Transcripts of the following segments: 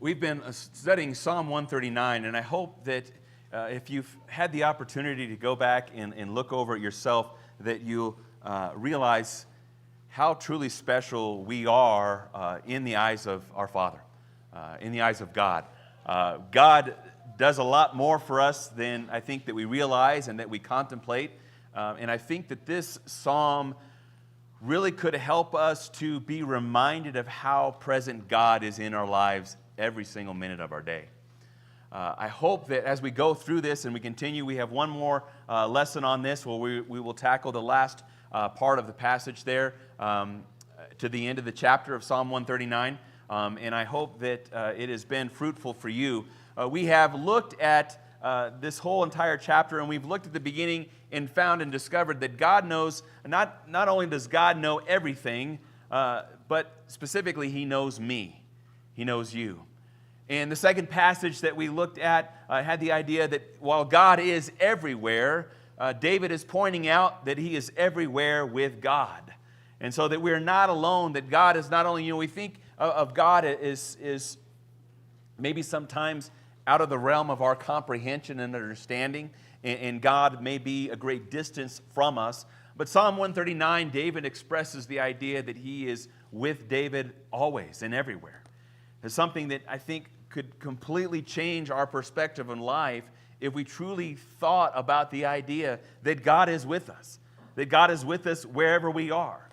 We've been studying Psalm 139, and I hope that if you've had the opportunity to go back and look over it yourself, that you'll realize how truly special we are in the eyes of our Father, in the eyes of God. God does a lot more for us than I think that we realize and that we contemplate. And I think that this psalm really could help us to be reminded of how present God is in our lives every single minute of our day. I hope that as we go through this and we continue, we have one more lesson on this where we will tackle the last part of the passage there to the end of the chapter of Psalm 139. And I hope that it has been fruitful for you. We have looked at this whole entire chapter, and we've looked at the beginning and found and discovered that God knows, not only does God know everything, but specifically He knows me. He knows you. And the second passage that we looked at had the idea that while God is everywhere, David is pointing out that he is everywhere with God. And so that we're not alone, that God is not only, we think of God as maybe sometimes out of the realm of our comprehension and understanding, and God may be a great distance from us. But Psalm 139, David expresses the idea that he is with David always and everywhere. It's something that I think could completely change our perspective on life if we truly thought about the idea that God is with us wherever we are.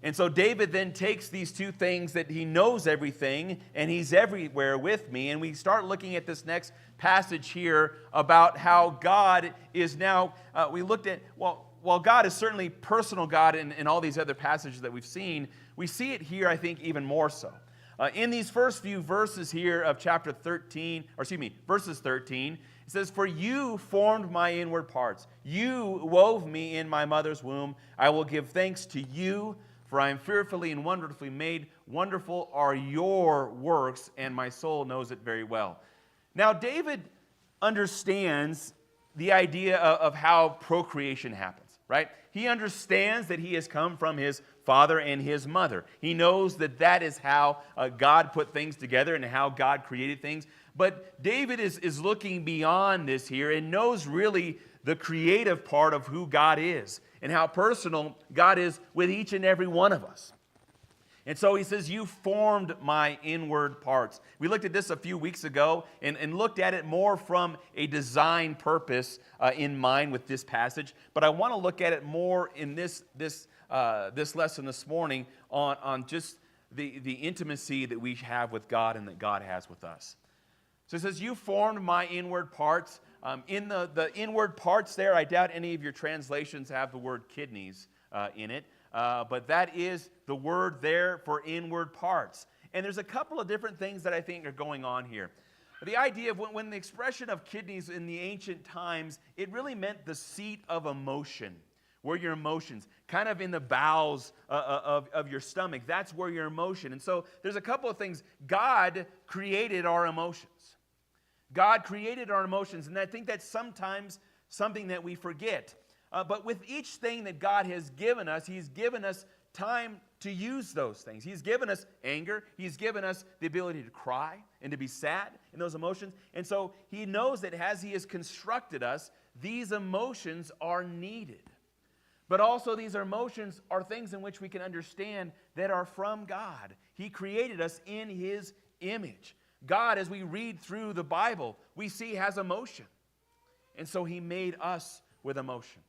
And so David then takes these two things, that he knows everything and he's everywhere with me, and we start looking at this next passage here about how God is now, we looked at, while God is certainly personal God in all these other passages that we've seen, we see it here, I think, even more so. In these first few verses here of chapter 13, verses 13, it says, "For you formed my inward parts. You wove me in my mother's womb. I will give thanks to you, for I am fearfully and wonderfully made. Wonderful are your works, and my soul knows it very well." Now, David understands the idea of how procreation happens, right? He understands that he has come from his father and his mother. He knows that that is how God put things together and how God created things. But David is looking beyond this here and knows really the creative part of who God is and how personal God is with each and every one of us. And so he says, "You formed my inward parts." We looked at this a few weeks ago and looked at it more from a design purpose in mind with this passage. But I want to look at it more in this lesson this morning on just the intimacy that we have with God and that God has with us. So it says, "You formed my inward parts." In the inward parts there, I doubt any of your translations have the word kidneys in it. But that is the word there for inward parts. And there's a couple of different things that I think are going on here. The idea of when the expression of kidneys in the ancient times, it really meant the seat of emotion, where your emotions, kind of in the bowels of your stomach, that's where your emotion. And so there's a couple of things. God created our emotions. God created our emotions, and I think that's sometimes something that we forget. But with each thing that God has given us, He's given us time to use those things. He's given us anger. He's given us the ability to cry and to be sad in those emotions. And so He knows that as He has constructed us, these emotions are needed. But also these emotions are things in which we can understand that are from God. He created us in His image. God, as we read through the Bible, we see has emotion. And so He made us with emotion.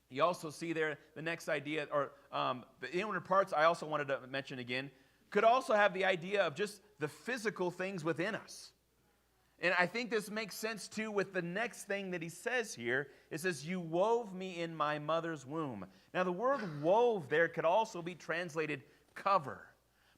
You also see there the next idea, or the inward parts I also wanted to mention again, could also have the idea of just the physical things within us. And I think this makes sense too with the next thing that he says here. It says, "You wove me in my mother's womb." Now the word wove there could also be translated cover.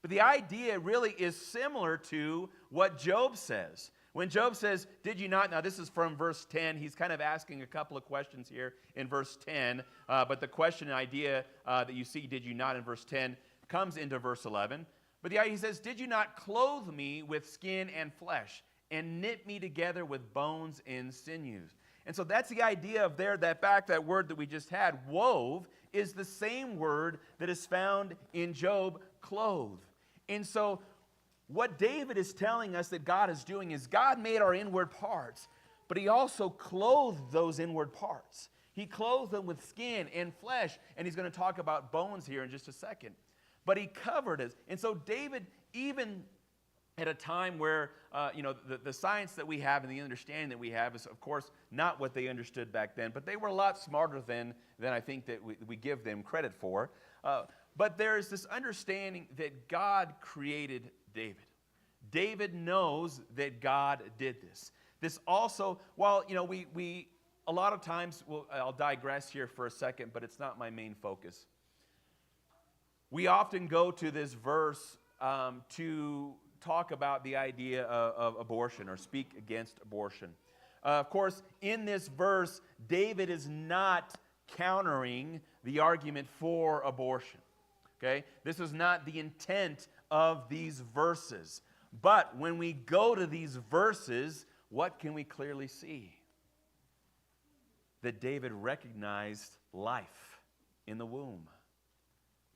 But the idea really is similar to what Job says. When Job says, "Did you not?" Now this is from verse 10. He's kind of asking a couple of questions here in verse 10. But the question idea that you see, "Did you not?" in verse 10 comes into verse 11. But the idea, he says, "Did you not clothe me with skin and flesh and knit me together with bones and sinews?" And so that's the idea of there, that word that we just had, wove, is the same word that is found in Job, clothe. And so what David is telling us that God is doing is God made our inward parts, but he also clothed those inward parts. He clothed them with skin and flesh, and he's going to talk about bones here in just a second. But he covered us. And so David, even at a time where, the science that we have and the understanding that we have is, of course, not what they understood back then, but they were a lot smarter than I think that we give them credit for. But there is this understanding that God created David. David knows that God did this. This also, while, we a lot of times, I'll digress here for a second, but it's not my main focus. We often go to this verse to talk about the idea of abortion or speak against abortion. Of course, in this verse, David is not countering the argument for abortion. Okay? This is not the intent of these verses. But when we go to these verses, what can we clearly see? That David recognized life in the womb.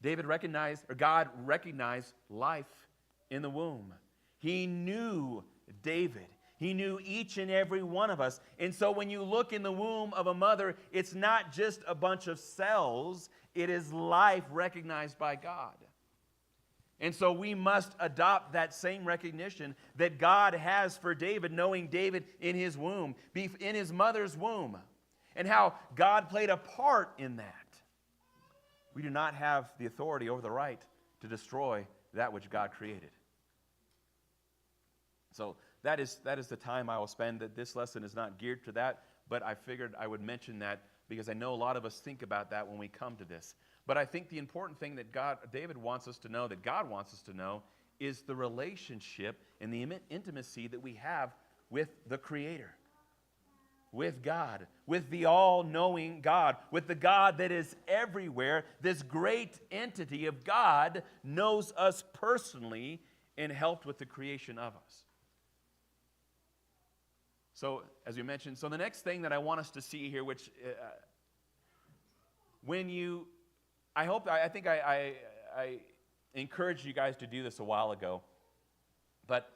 God recognized life in the womb. He knew David. He knew each and every one of us. And so when you look in the womb of a mother, it's not just a bunch of cells, it is life recognized by God. And so we must adopt that same recognition that God has for David, knowing David in his womb, in his mother's womb, and how God played a part in that. We do not have the authority over the right to destroy that which God created. So that is the time I will spend. That this lesson is not geared to that, but I figured I would mention that because I know a lot of us think about that when we come to this. But I think the important thing that David wants us to know, that God wants us to know, is the relationship and the intimacy that we have with the Creator, with God, with the all-knowing God, with the God that is everywhere. This great entity of God knows us personally and helped with the creation of us. So, as we mentioned, the next thing that I want us to see here, which I think I encouraged you guys to do this a while ago, but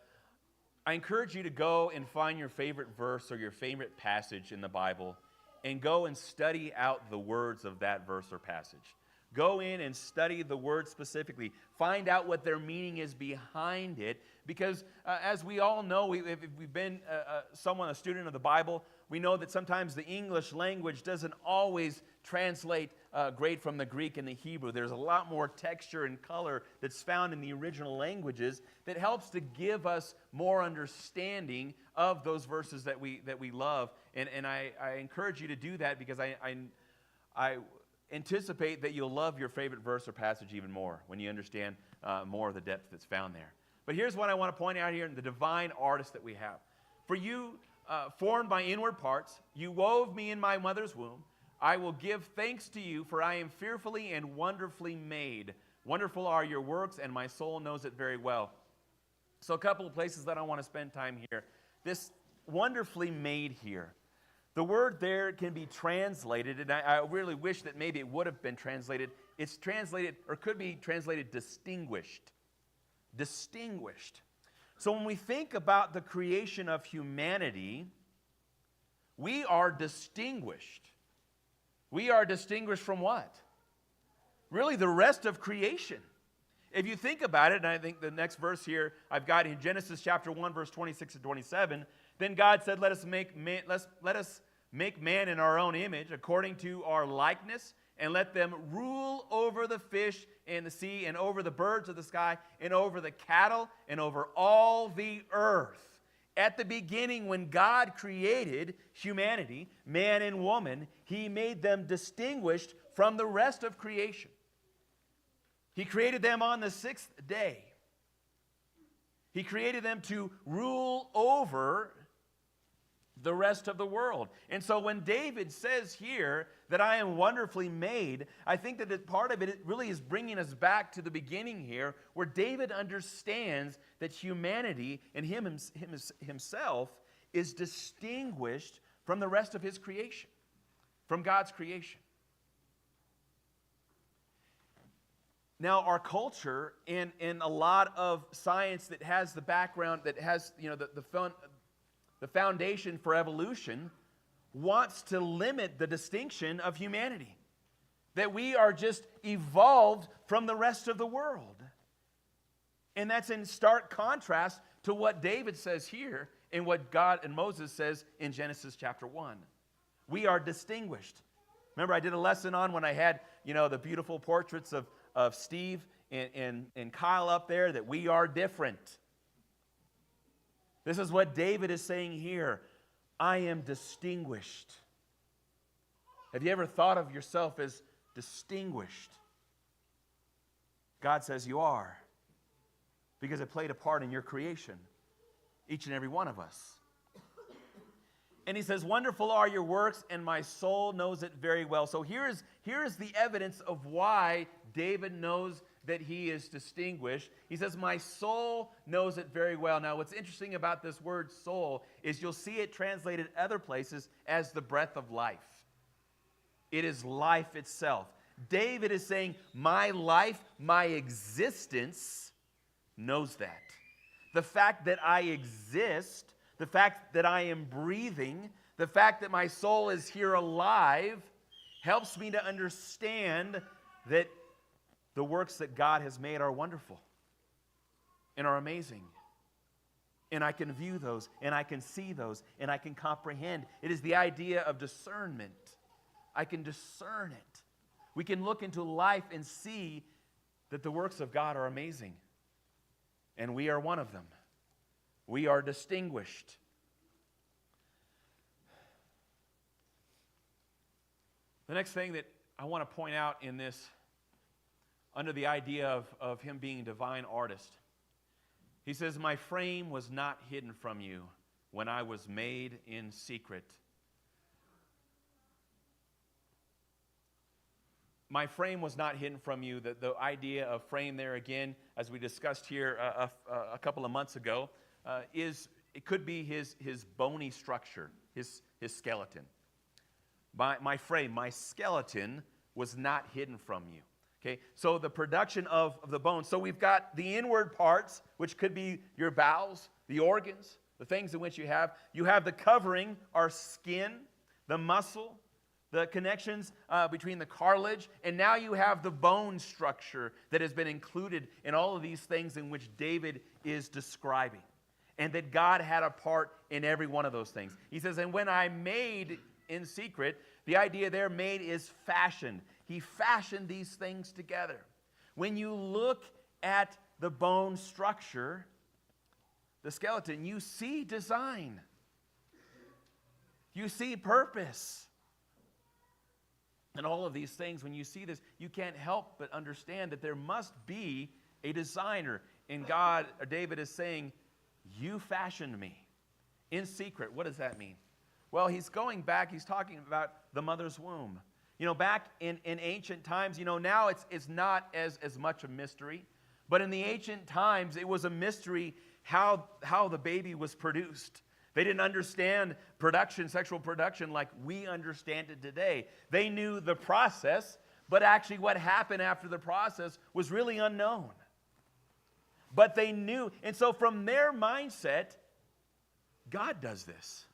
I encourage you to go and find your favorite verse or your favorite passage in the Bible and go and study out the words of that verse or passage. Go in and study the words specifically. Find out what their meaning is behind it. Because as we all know, if we've been a student of the Bible, we know that sometimes the English language doesn't always translate great from the Greek and the Hebrew. There's a lot more texture and color that's found in the original languages that helps to give us more understanding of those verses that we love. And I encourage you to do that because I anticipate that you'll love your favorite verse or passage even more when you understand more of the depth that's found there. But here's what I want to point out here in the divine artist that we have. For you, formed by inward parts, you wove me in my mother's womb. I will give thanks to you, for I am fearfully and wonderfully made. Wonderful are your works, and my soul knows it very well. So a couple of places that I want to spend time here. This wonderfully made here. The word there can be translated, and I really wish that maybe it would have been translated. It's translated, or could be translated, distinguished. Distinguished. So when we think about the creation of humanity, we are distinguished. We are distinguished from what? Really, the rest of creation. If you think about it, and I think the next verse here I've got in Genesis chapter 1, verse 26 and 27, then God said, let us make man in our own image, according to our likeness, and let them rule over the fish in the sea, and over the birds of the sky, and over the cattle, and over all the earth. At the beginning, when God created humanity, man and woman, He made them distinguished from the rest of creation. He created them on the sixth day. He created them to rule over the rest of the world. And so when David says here that I am wonderfully made, I think that part of it really is bringing us back to the beginning here, where David understands that humanity and himself is distinguished from the rest of his creation, from God's creation. Now, our culture and a lot of science that has the background, that has the foundation for evolution, wants to limit the distinction of humanity. That we are just evolved from the rest of the world. And that's in stark contrast to what David says here and what God and Moses says in Genesis chapter 1. We are distinguished. Remember, I did a lesson on when I had, the beautiful portraits of Steve and Kyle up there, that we are different. This is what David is saying here. I am distinguished. Have you ever thought of yourself as distinguished? God says you are, because it played a part in your creation, each and every one of us. And he says, wonderful are your works, and my soul knows it very well. So here is the evidence of why David knows that he is distinguished. He says, my soul knows it very well. Now, what's interesting about this word soul is you'll see it translated other places as the breath of life. It is life itself. David is saying, my life, my existence knows that. The fact that I exist, the fact that I am breathing, the fact that my soul is here alive, helps me to understand that the works that God has made are wonderful and are amazing. And I can view those, and I can see those, and I can comprehend. It is the idea of discernment. I can discern it. We can look into life and see that the works of God are amazing. And we are one of them. We are distinguished. The next thing that I want to point out in this, under the idea of him being a divine artist, he says, my frame was not hidden from you when I was made in secret. My frame was not hidden from you. The idea of frame there, again, as we discussed here a couple of months ago, it could be his bony structure, his skeleton. My frame, my skeleton was not hidden from you. Okay, so the production of the bones. So we've got the inward parts, which could be your bowels, the organs, the things in which you have. You have the covering, our skin, the muscle, the connections between the cartilage, and now you have the bone structure that has been included in all of these things in which David is describing. And that God had a part in every one of those things. He says, and when I made in secret, the idea there, made, is fashioned. He fashioned these things together. When you look at the bone structure, the skeleton, you see design. You see purpose. And all of these things, when you see this, you can't help but understand that there must be a designer. And God, or David is saying, you fashioned me in secret. What does that mean? Well, he's going back, he's talking about the mother's womb. Back in ancient times, now it's not as much a mystery. But in the ancient times, it was a mystery how the baby was produced. They didn't understand production, sexual production, like we understand it today. They knew the process, but actually what happened after the process was really unknown. But they knew, and so from their mindset, God does this.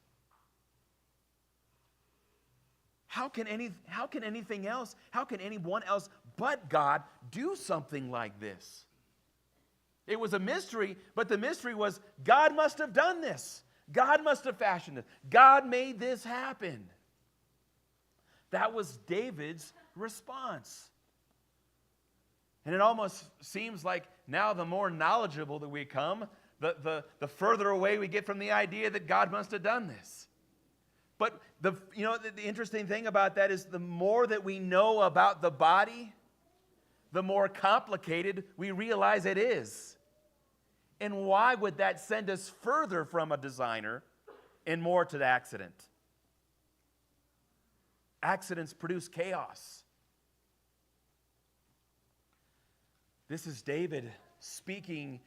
How can anything else, how can anyone else but God do something like this? It was a mystery, but the mystery was God must have done this. God must have fashioned it. God made this happen. That was David's response. And it almost seems like now the more knowledgeable that we come, the further away we get from the idea that God must have done this. But the interesting thing about that is the more that we know about the body, the more complicated we realize it is. And why would that send us further from a designer and more to the accident? Accidents produce chaos. This is David speaking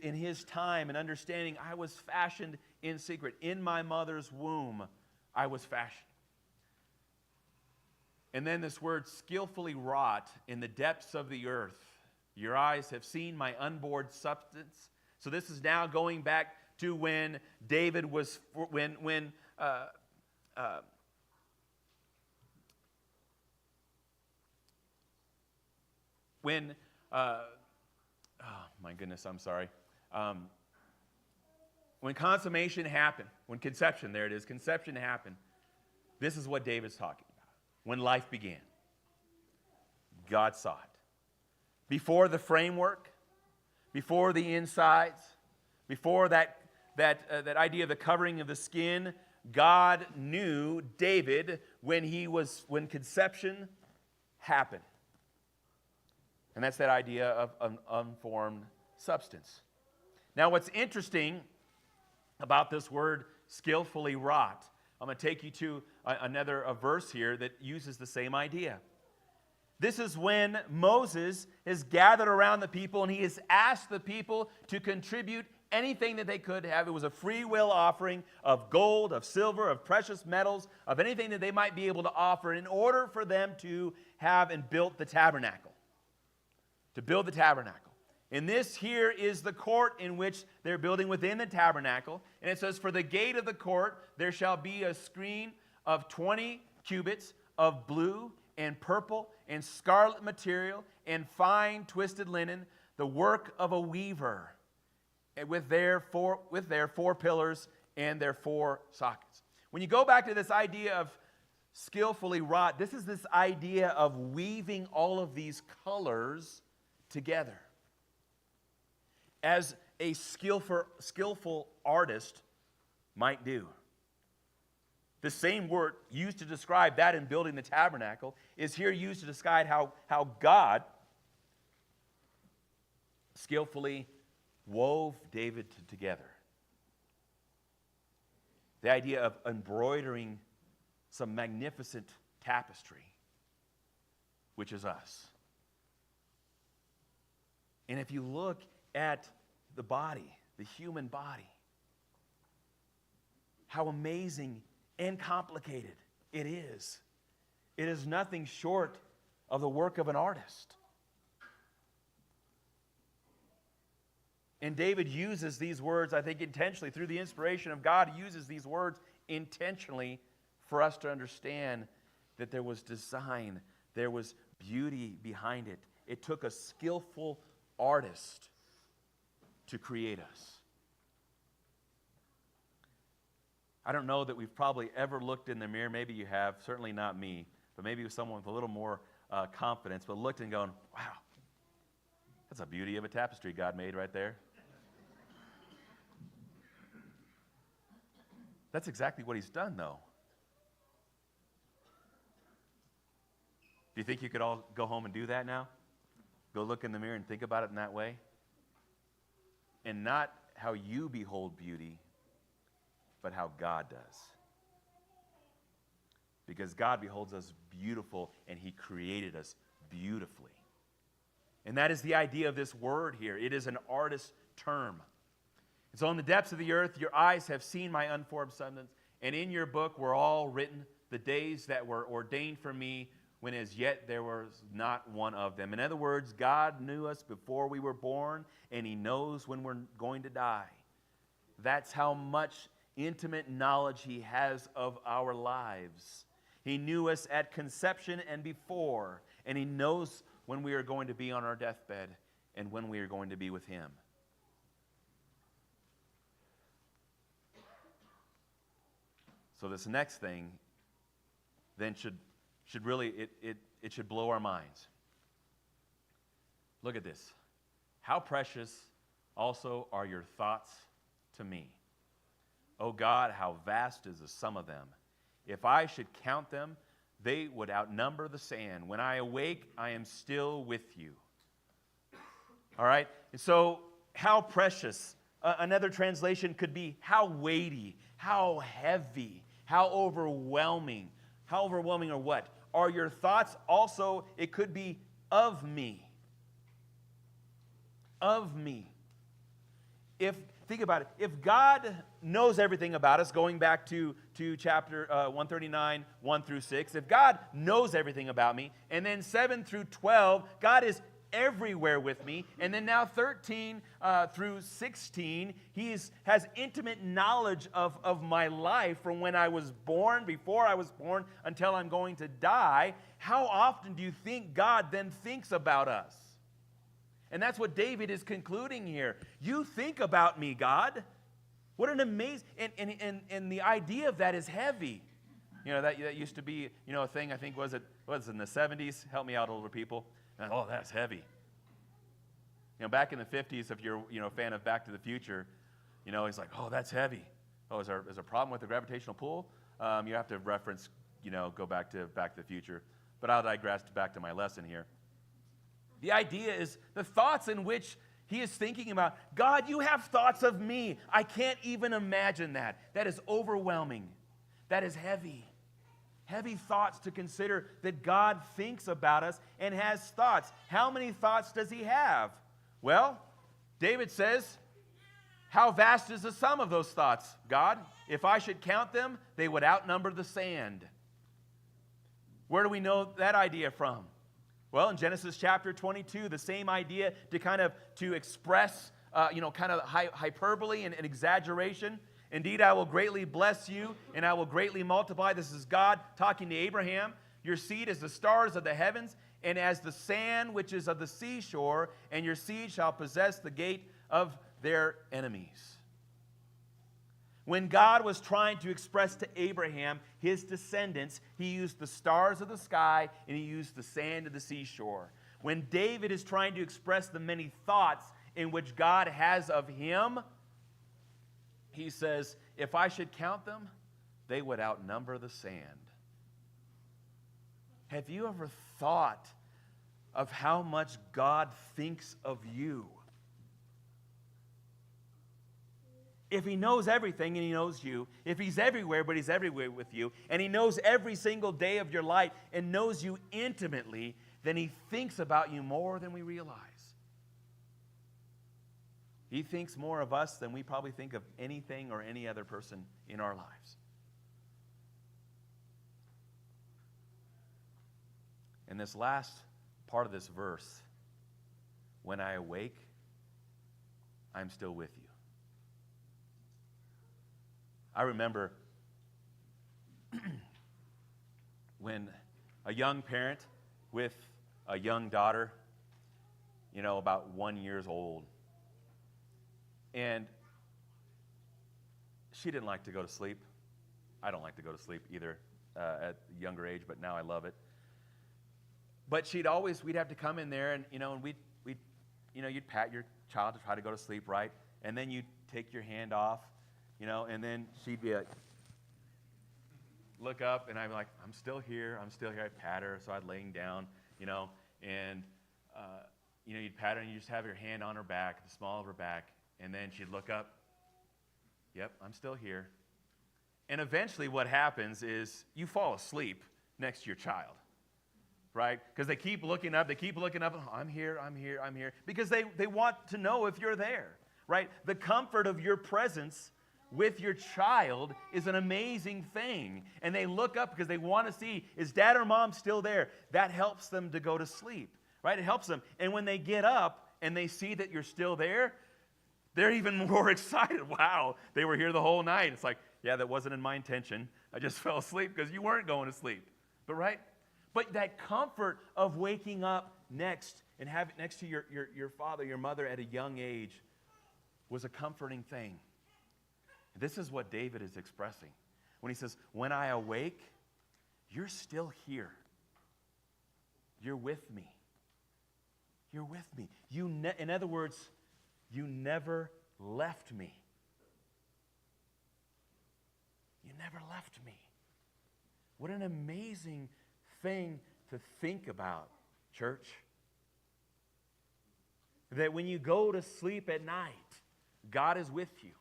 in his time and understanding, I was fashioned in secret. In my mother's womb, I was fashioned. And then this word, skillfully wrought in the depths of the earth. Your eyes have seen my unbored substance. So this is now going back to when David was, when oh my goodness, I'm sorry. When consummation happened, when conception, there it is, conception happened, this is what David's talking about. When life began, God saw it. Before the framework, before the insides, before that idea of the covering of the skin, God knew David when conception happened. And that's that idea of an unformed substance. Now, what's interesting about this word skillfully wrought, I'm going to take you to another verse here that uses the same idea. This is when Moses is gathered around the people and he has asked the people to contribute anything that they could have. It was a free will offering of gold, of silver, of precious metals, of anything that they might be able to offer in order for them to have and build the tabernacle. To build the tabernacle. And this here is the court in which they're building within the tabernacle. And it says, for the gate of the court there shall be a screen of 20 cubits of blue and purple and scarlet material and fine twisted linen, the work of a weaver, with their four pillars and their 4 sockets. When you go back to this idea of skillfully wrought, this is this idea of weaving all of these colors together. As a skillful artist might do. The same word used to describe that in building the tabernacle is here used to describe how God skillfully wove David together. The idea of embroidering some magnificent tapestry, which is us. And if you look at the body, the human body, how amazing and complicated it is. It is nothing short of the work of an artist. And David uses these words, I think, intentionally. Through the inspiration of God, he uses these words intentionally for us to understand that there was design, there was beauty behind it. It took a skillful artist to create us. I don't know that we've probably ever looked in the mirror. Maybe you have, certainly not me, but maybe someone with a little more confidence, but looked and gone, wow, that's a beauty of a tapestry God made right there. That's exactly what he's done, though. Do you think you could all go home and do that now? Go look in the mirror and think about it in that way? And not how you behold beauty, but how God does. Because God beholds us beautiful, and he created us beautifully. And that is the idea of this word here. It is an artist's term. And so in the depths of the earth, your eyes have seen my unformed substance, and in your book were all written the days that were ordained for me, when as yet there was not one of them. In other words, God knew us before we were born, and he knows when we're going to die. That's how much intimate knowledge he has of our lives. He knew us at conception and before, and he knows when we are going to be on our deathbed and when we are going to be with him. So this next thing then should really, it should blow our minds. Look at this. How precious also are your thoughts to me. O God, how vast is the sum of them. If I should count them, they would outnumber the sand. When I awake, I am still with you. All right? And so, how precious. Another translation could be how weighty, how heavy, how overwhelming. How overwhelming or what? Are your thoughts also, it could be of me. Of me. Think about it. If God knows everything about us, going back to chapter 139, 1 through 6, if God knows everything about me, and then 7 through 12, God is everywhere with me. And then now 13 through 16, he has intimate knowledge of my life from when I was born, before I was born, until I'm going to die. How often do you think God then thinks about us? And that's what David is concluding here. You think about me, God. What an amazing, and the idea of that is heavy. You know, that used to be, a thing, I think, was in the 70s? Help me out, older people. And, oh, that's heavy. Back in the 50s, if you're, a fan of Back to the Future, he's like, oh, that's heavy. Oh, is there a problem with the gravitational pull? You have to reference, go back to the Future. But I'll digress back to my lesson here. The idea is the thoughts in which he is thinking about. God, you have thoughts of me. I can't even imagine that. That is overwhelming. That is heavy. Heavy thoughts to consider that God thinks about us and has thoughts. How many thoughts does he have? Well, David says, how vast is the sum of those thoughts, God? If I should count them, they would outnumber the sand. Where do we know that idea from? Well, in Genesis chapter 22, the same idea to express, hyperbole and exaggeration. Indeed, I will greatly bless you, and I will greatly multiply. This is God talking to Abraham. Your seed is the stars of the heavens, and as the sand which is of the seashore, and your seed shall possess the gate of their enemies. When God was trying to express to Abraham his descendants, he used the stars of the sky, and he used the sand of the seashore. When David is trying to express the many thoughts in which God has of him, he says, if I should count them, they would outnumber the sand. Have you ever thought of how much God thinks of you? If he knows everything and he knows you, if he's everywhere but he's everywhere with you, and he knows every single day of your life and knows you intimately, then he thinks about you more than we realize. He thinks more of us than we probably think of anything or any other person in our lives. And this last part of this verse, when I awake, I'm still with you. I remember when a young parent with a young daughter, about 1 year old, and she didn't like to go to sleep. I don't like to go to sleep either at a younger age, but now I love it. But we'd have to come in there and, you'd pat your child to try to go to sleep, right? And then you'd take your hand off, and then she'd be like, look up, and I'm like, I'm still here. I'd pat her, so I'd laying down, and, you'd pat her, and you just have your hand on her back, the small of her back, and then she'd look up. Yep, I'm still here. And eventually what happens is you fall asleep next to your child, right? Because they keep looking up. Oh, I'm here. Because they want to know if you're there, right? The comfort of your presence with your child is an amazing thing. And they look up because they want to see, is dad or mom still there? That helps them to go to sleep, right? It helps them. And when they get up and they see that you're still there, they're even more excited. Wow, they were here the whole night. It's like, yeah, that wasn't in my intention. I just fell asleep because you weren't going to sleep. But that comfort of waking up next and having next to your father, your mother at a young age was a comforting thing. This is what David is expressing when he says, when I awake, you're still here. You're with me. You're with me. In other words, you never left me. You never left me. What an amazing thing to think about, church. That when you go to sleep at night, God is with you.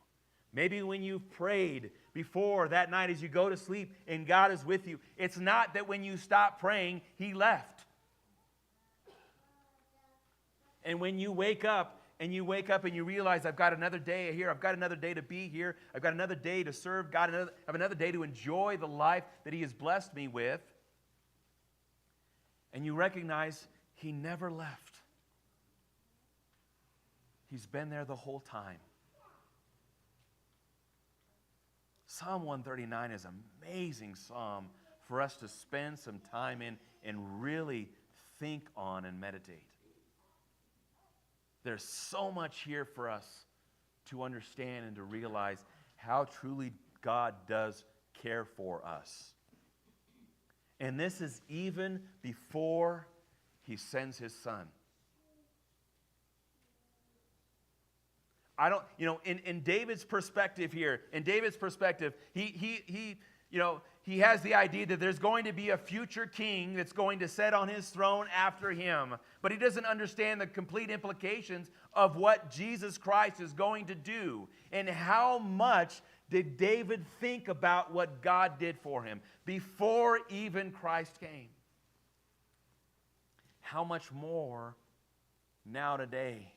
Maybe when you've prayed before that night as you go to sleep and God is with you, it's not that when you stop praying, He left. And when you wake up and you realize, I've got another day here, I've got another day to be here, I've got another day to serve God, I have another day to enjoy the life that He has blessed me with, and you recognize He never left. He's been there the whole time. Psalm 139 is an amazing psalm for us to spend some time in and really think on and meditate. There's so much here for us to understand and to realize how truly God does care for us. And this is even before He sends His Son. In David's perspective here, he has the idea that there's going to be a future king that's going to sit on his throne after him. But he doesn't understand the complete implications of what Jesus Christ is going to do. And how much did David think about what God did for him before even Christ came? How much more now today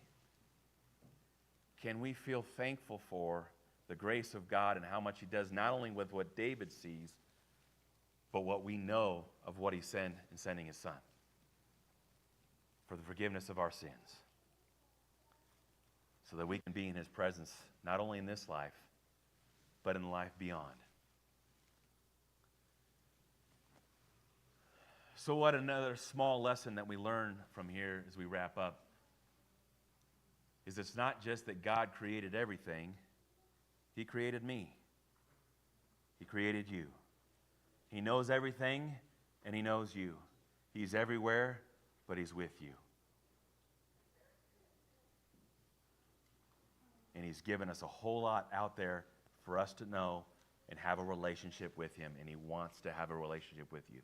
can we feel thankful for the grace of God and how much He does, not only with what David sees, but what we know of what He sent in sending His Son for the forgiveness of our sins, so that we can be in His presence, not only in this life, but in life beyond. So what another small lesson that we learn from here as we wrap up is it's not just that God created everything. He created me. He created you. He knows everything, and He knows you. He's everywhere, but He's with you. And He's given us a whole lot out there for us to know and have a relationship with Him, and He wants to have a relationship with you.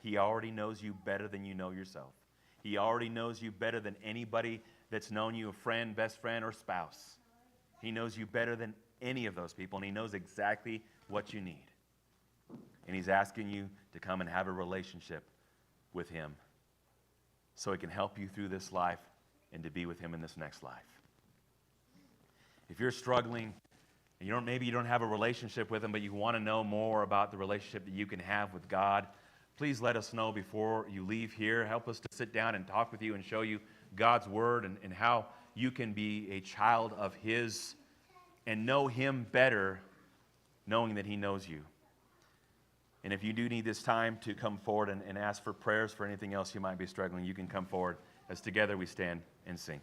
He already knows you better than you know yourself. He already knows you better than anybody that's known you, a friend, best friend, or spouse. He knows you better than any of those people, and He knows exactly what you need. And He's asking you to come and have a relationship with Him so He can help you through this life and to be with Him in this next life. If you're struggling, and maybe you don't have a relationship with Him, but you want to know more about the relationship that you can have with God, please let us know before you leave here. Help us to sit down and talk with you and show you God's Word and how you can be a child of His and know Him better, knowing that He knows you. And if you do need this time to come forward and ask for prayers for anything else you might be struggling, you can come forward as together we stand and sing.